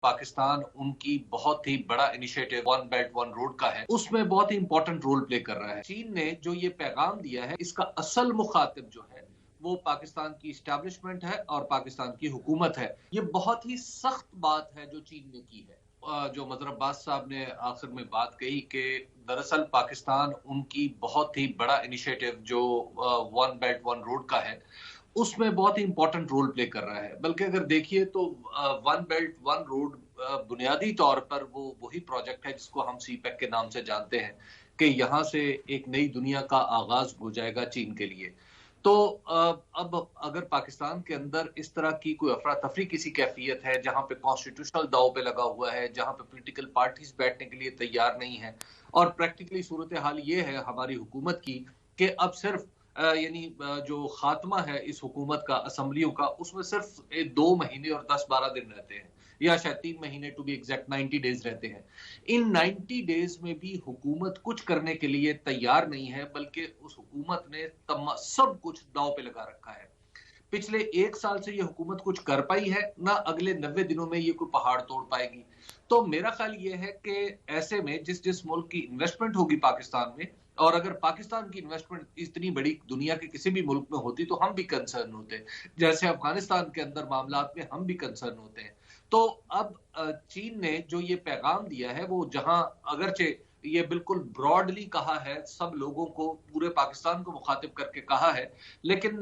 पाकिस्तान उनकी बहुत ही बड़ा initiative one belt one road का है, उसमें बहुत ही इंपॉर्टेंट रोल प्ले कर रहा है। चीन ने जो ये पैगाम दिया है, इसका असल मुखातिब जो है वो पाकिस्तान की इस्टेब्लिशमेंट है और पाकिस्तान की हुकूमत है। ये बहुत ही सख्त बात है जो चीन ने की है। जो मजहर अब्बास साहब ने आखिर में बात कही कि दरअसल पाकिस्तान उनकी बहुत ही बड़ा इनिशिएटिव जो वन बेल्ट वन रोड का है, उसमें बहुत ही इंपॉर्टेंट रोल प्ले कर रहा है। बल्कि अगर देखिए तो वन बेल्ट वन रोड बुनियादी तौर पर वो वही प्रोजेक्ट है जिसको हम सीपैक के नाम से जानते हैं कि यहाँ से एक नई दुनिया का आगाज हो जाएगा चीन के लिए। तो अब अगर पाकिस्तान के अंदर इस तरह की कोई अफरा तफरी किसी कैफियत है जहां पे कॉन्स्टिट्यूशनल दाव पे लगा हुआ है, जहां पे पॉलिटिकल पार्टीज बैठने के लिए तैयार नहीं है, और प्रैक्टिकली सूरत हाल ये है हमारी हुकूमत की कि अब सिर्फ यानी जो खात्मा है इस हुकूमत का असम्बलियों का, उसमें सिर्फ 2 महीने और 10-12 दिन रहते हैं, या शायद 3 महीने टू बी एग्जैक्ट 90 डेज रहते हैं। इन 90 डेज में भी हुकूमत कुछ करने के लिए तैयार नहीं है, बल्कि उस हुकूमत ने सब कुछ दांव पे लगा रखा है। पिछले 1 साल से ये हुकूमत कुछ कर पाई है ना, अगले 90 दिनों में ये कोई पहाड़ तोड़ पाएगी। तो मेरा ख्याल ये है कि ऐसे में जिस जिस मुल्क की इन्वेस्टमेंट होगी पाकिस्तान में, और अगर पाकिस्तान की इन्वेस्टमेंट इतनी बड़ी दुनिया के किसी भी मुल्क में होती तो हम भी कंसर्न होते, जैसे अफगानिस्तान के अंदर मामलात में हम भी कंसर्न होते हैं। तो अब चीन ने जो ये पैगाम दिया है, वो जहां अगरचे ये बिल्कुल ब्रॉडली कहा है, सब लोगों को, पूरे पाकिस्तान को मुखातिब करके कहा है, लेकिन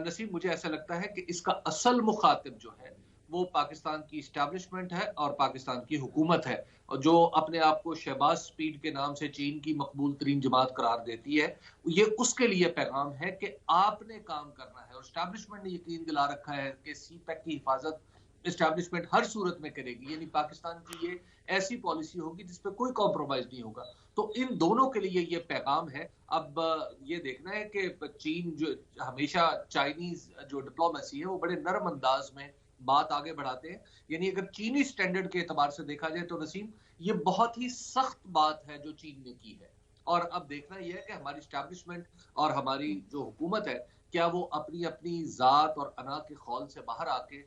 नसीब मुझे ऐसा लगता है कि इसका असल मुखातिब जो है वो पाकिस्तान की इस्टेब्लिशमेंट है और पाकिस्तान की हुकूमत है, जो अपने आप को शहबाज स्पीड के नाम से चीन की मकबूल तरीन जमात करार देती है। ये उसके लिए पैगाम है कि आपने काम करना है, और इस्टेब्लिशमेंट ने यकीन दिला रखा है कि सीपैक की हिफाजत इस्टेब्लिशमेंट हर सूरत में करेगी, यानी पाकिस्तान की ये ऐसी पॉलिसी होगी जिस पे कोई कॉम्प्रोमाइज नहीं होगा। तो इन दोनों के लिए ये पैगाम है। अब ये देखना है कि चीन जो हमेशा चाइनीज जो डिप्लोमेसी है वो बड़े नरम अंदाज में बात आगे बढ़ाते हैं, यानी अगर चीनी स्टैंडर्ड के एतबार से देखा जाए तो नसीम ये बहुत ही सख्त बात है जो चीन ने की है। और अब देखना यह है कि हमारी इस्टेब्लिशमेंट और हमारी जो हुकूमत है, क्या वो अपनी अपनी जात और अना के खौल से बाहर आके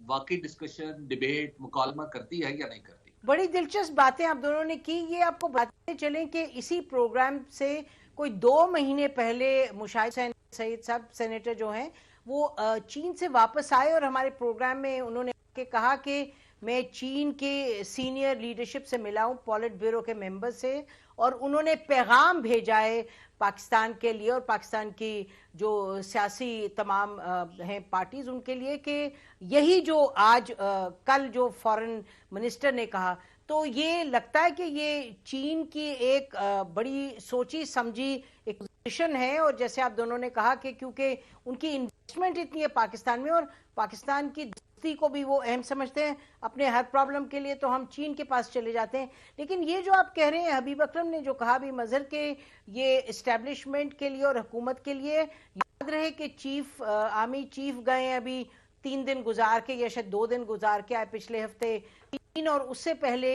वाकई डिस्कशन, डिबेट, मुकालमा करती है या नहीं करती। बड़ी दिलचस्प बातें आप दोनों ने की। ये आपको बताते चलें कि इसी प्रोग्राम से कोई 2 महीने पहले मुशाहिद हुसैन सईद साहब सेनेटर जो हैं वो चीन से वापस आए और हमारे प्रोग्राम में उन्होंने कहा कि मैं चीन के सीनियर लीडरशिप से मिला हूँ, पॉलिट ब्यूरो के मेंबर से, और उन्होंने पैगाम भेजा है पाकिस्तान के लिए और पाकिस्तान की जो सियासी तमाम हैं पार्टीज उनके लिए कि यही जो आज कल जो फॉरेन मिनिस्टर ने कहा, तो ये लगता है कि ये चीन की एक बड़ी सोची समझी एक पोजीशन है। और जैसे आप दोनों ने कहा कि क्योंकि उनकी इन्वेस्टमेंट इतनी है पाकिस्तान में और पाकिस्तान की दोस्ती को भी वो अहम समझते हैं, अपने हर प्रॉब्लम के लिए तो हम चीन के पास चले जाते हैं। लेकिन ये जो आप कह रहे हैं, हबीब अकरम ने जो कहा भी मजहर के ये इस्टेब्लिशमेंट के लिए और हुकूमत के लिए, याद रहे कि चीफ आर्मी चीफ गए अभी 3 दिन गुजार के या शायद 2 दिन गुजार के आए पिछले हफ्ते चीन, और उससे पहले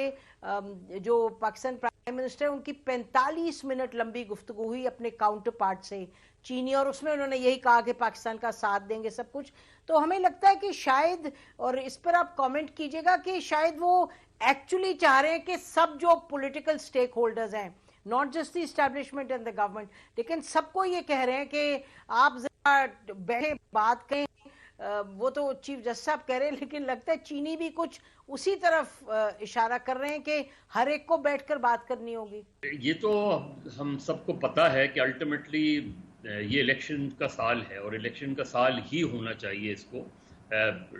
जो पाकिस्तान प्राइम मिनिस्टर उनकी 45 मिनट लंबी गुफ्तगू हुई अपने काउंटर पार्ट से चीनी, और उसमें उन्होंने यही कहा कि पाकिस्तान का साथ देंगे सब कुछ। तो हमें लगता है कि शायद, और इस पर आप कमेंट कीजिएगा, कि शायद वो एक्चुअली चाह रहे हैं कि सब जो पॉलिटिकल स्टेक होल्डर्स हैं, not just the establishment and the government, लेकिन सबको ये कह रहे हैं कि आप जरा बैठे बात करें। वो तो चीफ जस्टिस साहब कह रहे हैं, लेकिन लगता है चीनी भी कुछ उसी तरफ इशारा कर रहे हैं कि हर एक को बैठकर बात करनी होगी। ये तो हम सबको पता है कि अल्टीमेटली ये इलेक्शन का साल है और इलेक्शन का साल ही होना चाहिए। इसको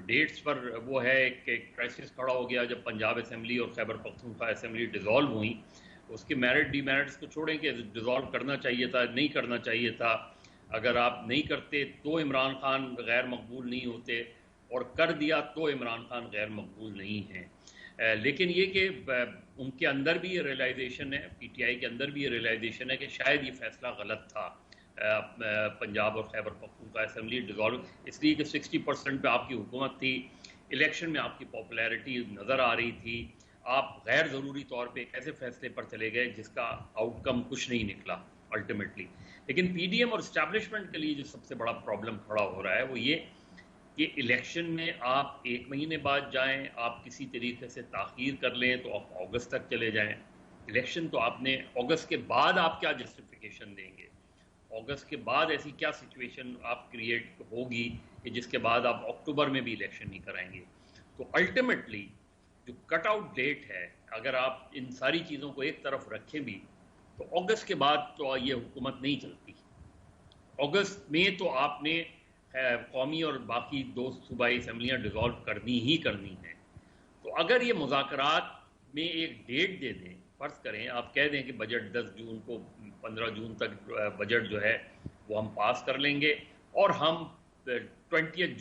डेट्स पर वो है कि क्राइसिस खड़ा हो गया जब पंजाब असेंबली और खैबर पख्तूनख्वा असेंबली डिज़ोल्व हुई। उसके मेरिट डीमेरिट्स को छोड़ें कि डिज़ोल्व करना चाहिए था, नहीं करना चाहिए था। अगर आप नहीं करते तो इमरान खान गैर मकबूल नहीं होते, और कर दिया तो इमरान खान गैर मकबूल नहीं है। लेकिन ये कि उनके अंदर भी ये रियलाइजेशन है, पीटीआई के अंदर भी ये रियलाइजेशन है कि शायद ये फैसला गलत था पंजाब और खैबर पख्तूनख्वा असेंबली डिज़ोल्व, इसलिए कि 60% पे आपकी हुकूमत थी, इलेक्शन में आपकी पॉपुलैरिटी नज़र आ रही थी, आप गैर ज़रूरी तौर पे एक ऐसे फैसले पर चले गए जिसका आउटकम कुछ नहीं निकला अल्टीमेटली। लेकिन पीडीएम और इस्टेब्लिशमेंट के लिए जो सबसे बड़ा प्रॉब्लम खड़ा हो रहा है वो ये کہ الیکشن میں آپ 1 مہینے بعد جائیں، آپ کسی طریقے سے تاخیر کر لیں تو آپ اگست تک چلے جائیں. الیکشن تو آپ نے اگست کے بعد آپ کیا جسٹیفیکیشن دیں گے؟ اگست کے بعد ایسی کیا سچویشن آپ کریٹ ہوگی کہ جس کے بعد آپ اکتوبر میں بھی الیکشن نہیں کرائیں گے؟ تو الٹیمیٹلی جو کٹ آؤٹ ڈیٹ ہے، اگر آپ ان ساری چیزوں کو ایک طرف رکھیں بھی تو اگست کے بعد تو یہ حکومت نہیں چلتی. اگست میں تو آپ نے قومی اور باقی 2 صوبائی اسمبلیاں ڈیزالو کرنی ہی کرنی ہیں. تو اگر یہ مذاکرات میں ایک ڈیٹ دے دیں، فرض کریں آپ کہہ دیں کہ بجٹ 10 جون کو 15 جون تک بجٹ جو ہے وہ ہم پاس کر لیں گے اور ہم 20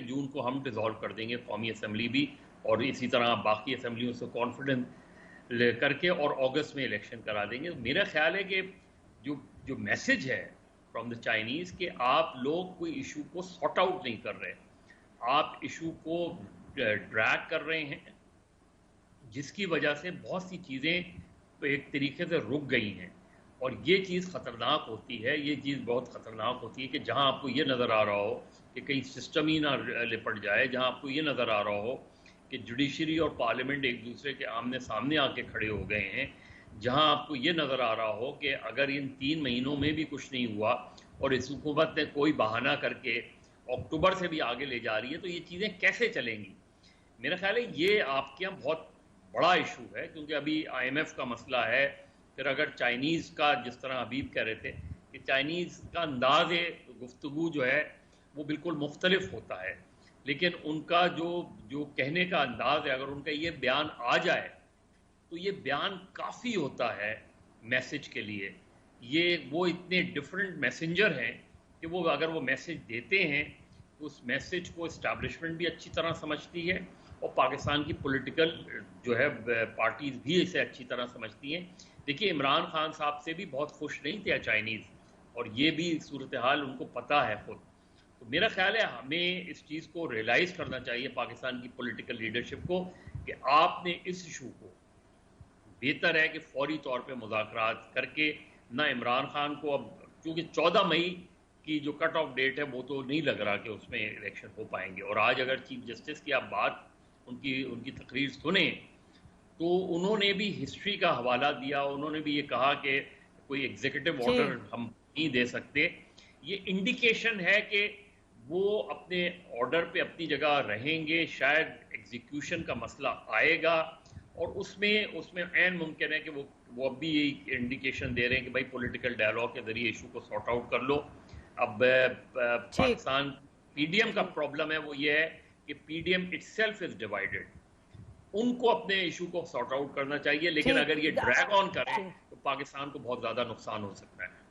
جون کو ہم ڈیزالو کر دیں گے قومی اسمبلی بھی، اور اسی طرح باقی اسمبلیوں سے کانفیڈنس لے کر کے اور اگست میں الیکشن کرا دیں گے. میرا خیال ہے کہ جو میسج ہے فرام دا چائنیز کہ آپ لوگ کوئی ایشو کو سارٹ آؤٹ نہیں کر رہے، آپ ایشو کو ڈریگ کر رہے ہیں، جس کی وجہ سے بہت سی چیزیں ایک طریقے سے رک گئی ہیں. اور یہ چیز خطرناک ہوتی ہے، یہ چیز بہت خطرناک ہوتی ہے کہ جہاں آپ کو یہ نظر آ رہا ہو کہ کہیں سسٹم ہی نہ لپٹ جائے، جہاں آپ کو یہ نظر آ رہا ہو کہ جوڈیشری اور پارلیمنٹ ایک دوسرے کے آمنے سامنے آ کے کھڑے ہو گئے ہیں، جہاں آپ کو یہ نظر آ رہا ہو کہ اگر ان 3 مہینوں میں بھی کچھ نہیں ہوا اور اس حکومت نے کوئی بہانہ کر کے اکتوبر سے بھی آگے لے جا رہی ہے، تو یہ چیزیں کیسے چلیں گی؟ میرا خیال ہے یہ آپ کے یہاں بہت بڑا ایشو ہے، کیونکہ ابھی IMF کا مسئلہ ہے. پھر اگر چائنیز کا، جس طرح حبیب کہہ رہے تھے کہ چائنیز کا انداز گفتگو جو ہے وہ بالکل مختلف ہوتا ہے، لیکن ان کا جو کہنے کا انداز ہے، اگر ان کا یہ بیان آ جائے تو یہ بیان کافی ہوتا ہے میسج کے لیے. وہ اتنے ڈفرینٹ میسنجر ہیں کہ وہ اگر وہ میسج دیتے ہیں تو اس میسج کو اسٹیبلشمنٹ بھی اچھی طرح سمجھتی ہے اور پاکستان کی پولیٹیکل جو ہے پارٹیز بھی اسے اچھی طرح سمجھتی ہیں. دیکھیے عمران خان صاحب سے بھی بہت خوش نہیں تھے چائنیز، اور یہ بھی صورتحال ان کو پتہ ہے خود. تو میرا خیال ہے ہمیں اس چیز کو ریئلائز کرنا چاہیے پاکستان کی پولیٹیکل لیڈرشپ کو کہ آپ نے اس ایشو کو، بہتر ہے کہ فوری طور پہ مذاکرات کر کے، نہ عمران خان کو اب کیونکہ 14 مئی کی جو کٹ آف ڈیٹ ہے وہ تو نہیں لگ رہا کہ اس میں الیکشن ہو پائیں گے. اور آج اگر چیف جسٹس کی آپ بات ان کی تقریر سنیں تو انہوں نے بھی ہسٹری کا حوالہ دیا، انہوں نے بھی یہ کہا کہ کوئی ایگزیکٹو آرڈر ہم نہیں دے سکتے. یہ انڈیکیشن ہے کہ وہ اپنے آرڈر پہ اپنی جگہ رہیں گے، شاید ایگزیکیوشن کا مسئلہ آئے گا، اور اس میں عین ممکن ہے کہ وہ اب بھی یہی انڈیکیشن دے رہے ہیں کہ بھائی پولیٹیکل ڈائلاگ کے ذریعے ایشو کو سارٹ آؤٹ کر لو. اب پاکستان PDM کا پرابلم ہے وہ یہ ہے کہ PDM itself is divided. ان کو اپنے ایشو کو سارٹ آؤٹ کرنا چاہیے، لیکن اگر یہ ڈریگ آن کریں تو پاکستان کو بہت زیادہ نقصان ہو سکتا ہے.